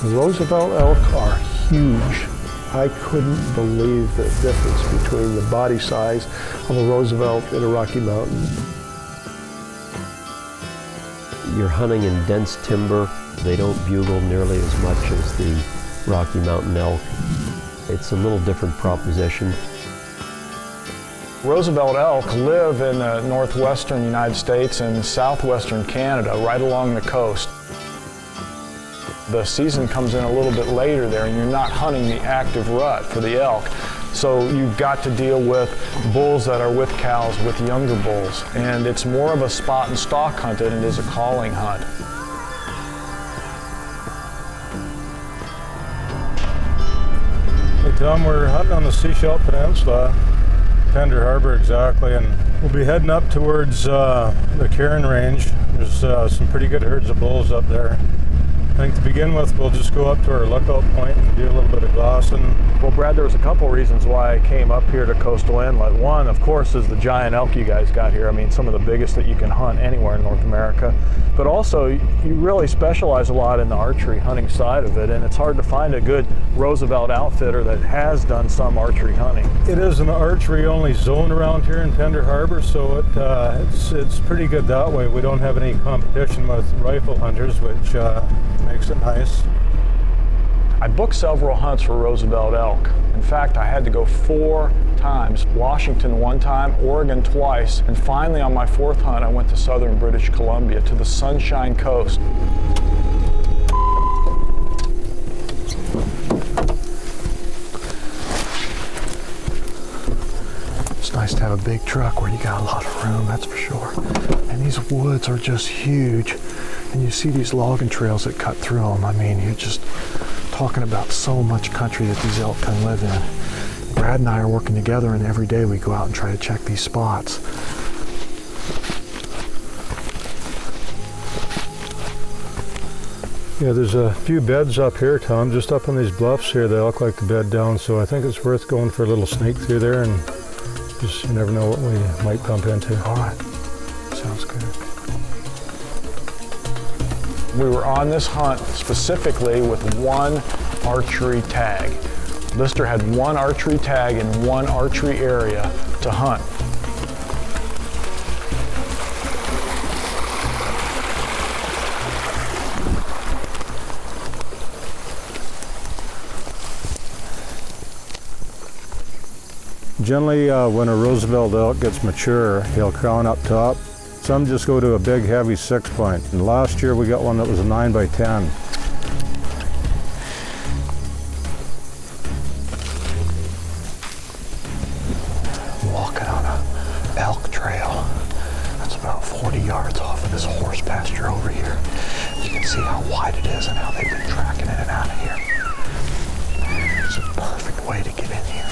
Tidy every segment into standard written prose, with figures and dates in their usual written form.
The Roosevelt elk are huge. I couldn't believe the difference between the body size of a Roosevelt and a Rocky Mountain. You're hunting in dense timber. They don't bugle nearly as much as the Rocky Mountain elk. It's a little different proposition. Roosevelt elk live in the northwestern United States and southwestern Canada, right along the coast. The season comes in a little bit later there, and you're not hunting the active rut for the elk. So you've got to deal with bulls that are with cows, with younger bulls. And it's more of a spot and stalk hunt than it is a calling hunt. Hey Tom, we're hunting on the Seashell Peninsula, Tender Harbor exactly, and we'll be heading up towards the Cairn Range. There's some pretty good herds of bulls up there. I think to begin with, we'll just go up to our lookout point and do a little bit of glassing. Well, Brad, there's a couple reasons why I came up here to Coastal Inlet. One, of course, is the giant elk you guys got here. I mean, some of the biggest that you can hunt anywhere in North America. But also, you really specialize a lot in the archery hunting side of it, and it's hard to find a good Roosevelt outfitter that has done some archery hunting. It is an archery-only zone around here in Tender Harbor, so it's pretty good that way. We don't have any competition with rifle hunters, which makes it nice. I booked several hunts for Roosevelt elk. In fact, I had to go 4 times. Washington one time, Oregon twice, and finally on my 4th hunt I went to southern British Columbia to the Sunshine Coast. It's nice to have a big truck where you got a lot of room, that's for sure. And these woods are just huge. And you see these logging trails that cut through them. I mean, you're just talking about so much country that these elk can live in. Brad and I are working together, and every day we go out and try to check these spots. Yeah, there's a few beds up here, Tom, just up on these bluffs here. They look like the bed down, so I think it's worth going for a little sneak through there, and just you never know what we might bump into. All right, sounds good. We were on this hunt specifically with one archery tag. Lister had one archery tag in one archery area to hunt. Generally, when a Roosevelt elk gets mature, he'll crown up top. Some just go to a big, heavy 6-point. And last year we got one that was a 9x10. Walking on an elk trail. That's about 40 yards off of this horse pasture over here. You can see how wide it is and how they've been tracking in and out of here. It's a perfect way to get in here.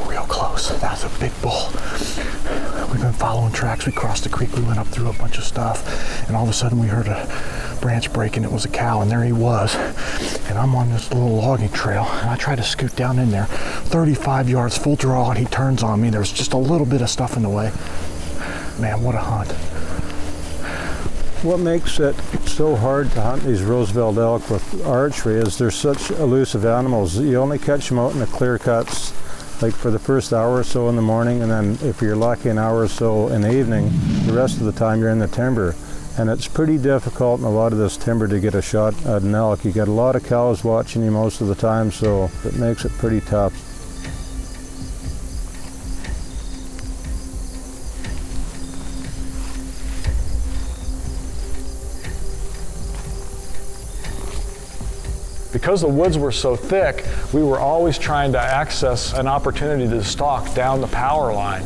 Real close. That's a big bull. We've been following tracks. We crossed the creek. We went up through a bunch of stuff, and all of a sudden we heard a branch break, and it was a cow, and there he was. And I'm on this little logging trail, and I try to scoot down in there. 35 yards, full draw, and he turns on me. There's just a little bit of stuff in the way. Man, what a hunt. What makes it so hard to hunt these Roosevelt elk with archery is they're such elusive animals. You only catch them out in the clear cuts, like for the first hour or so in the morning, and then if you're lucky an hour or so in the evening, the rest of the time you're in the timber. And it's pretty difficult in a lot of this timber to get a shot at an elk. You get a lot of cows watching you most of the time, so it makes it pretty tough. Because the woods were so thick, we were always trying to access an opportunity to stalk down the power line.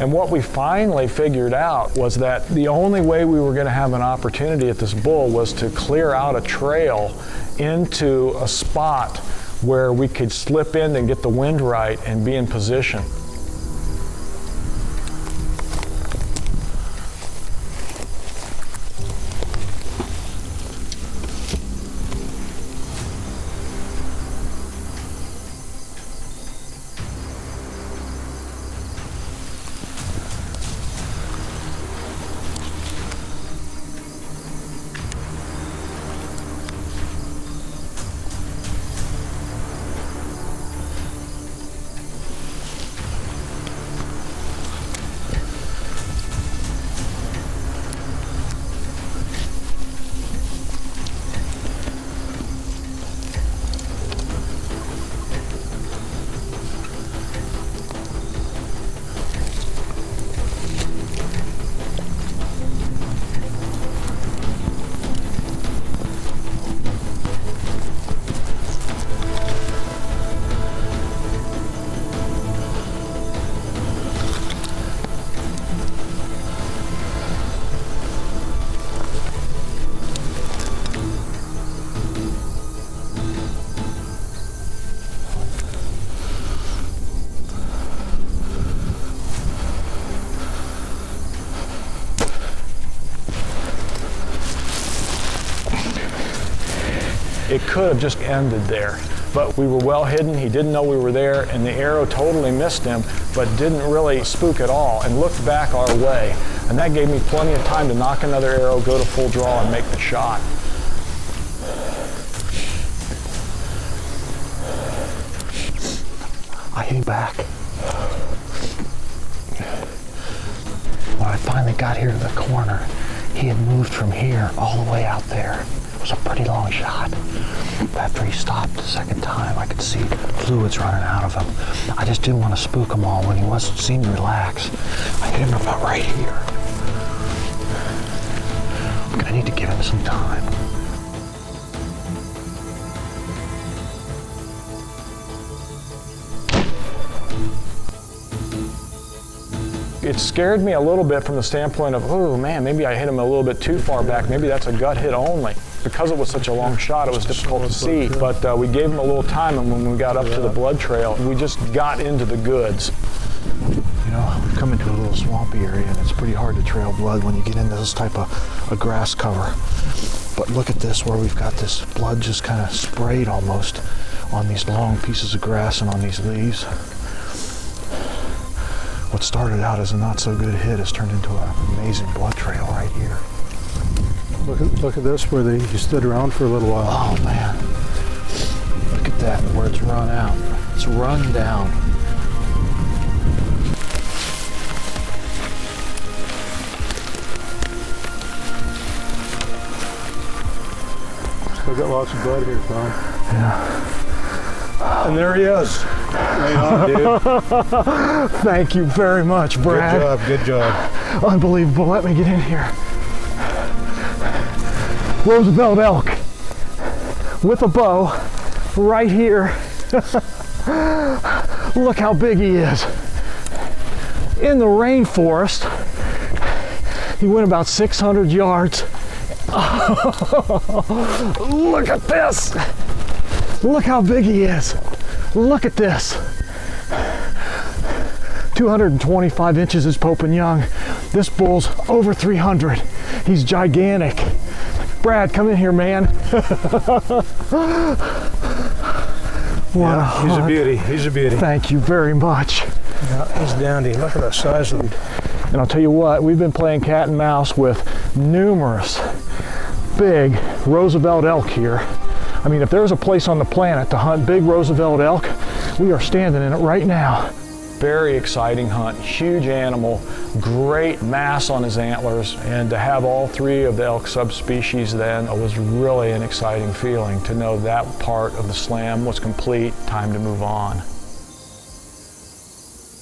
And what we finally figured out was that the only way we were going to have an opportunity at this bull was to clear out a trail into a spot where we could slip in and get the wind right and be in position. It could have just ended there, but we were well hidden. He didn't know we were there, and the arrow totally missed him, but didn't really spook at all, and looked back our way. And that gave me plenty of time to knock another arrow, go to full draw, and make the shot. I hit him back. When I finally got here to the corner, he had moved from here all the way out there. It was a pretty long shot. After he stopped the second time, I could see fluids running out of him. I just didn't want to spook him all when he seemed relaxed. I hit him about right here. I'm gonna need to give him some time. It scared me a little bit from the standpoint of, oh man, maybe I hit him a little bit too far back. Maybe that's a gut hit only. Because it was such a long shot, it was difficult to see. But we gave him a little time, and when we got up to the blood trail, we just got into the goods. You know, we've come into a little swampy area, and it's pretty hard to trail blood when you get into this type of a grass cover. But look at this, where we've got this blood just kind of sprayed almost on these long pieces of grass and on these leaves. What started out as a not so good hit has turned into an amazing blood trail right here. Look at this, where he stood around for a little while. Oh man, look at that, where it's run out. It's run down. Still got lots of blood here, Tom. Yeah. And there he is. Right on, dude. Thank you very much, Brad. Good job. Unbelievable. Let me get in here. Roosevelt elk with a bow right here. Look how big he is. In the rainforest, he went about 600 yards. Look at this. Look how big he is. Look at this. 225 inches is Pope and Young. This bull's over 300. He's gigantic. Brad, come in here, man. Yeah, he's a beauty. He's a beauty. Thank you very much. Yeah, he's dandy. Look at the size of him. And I'll tell you what, we've been playing cat and mouse with numerous big Roosevelt elk here. I mean, if there's a place on the planet to hunt big Roosevelt elk, we are standing in it right now. Very exciting hunt, huge animal, great mass on his antlers, and to have all three of the elk subspecies then was really an exciting feeling to know that part of the slam was complete, time to move on.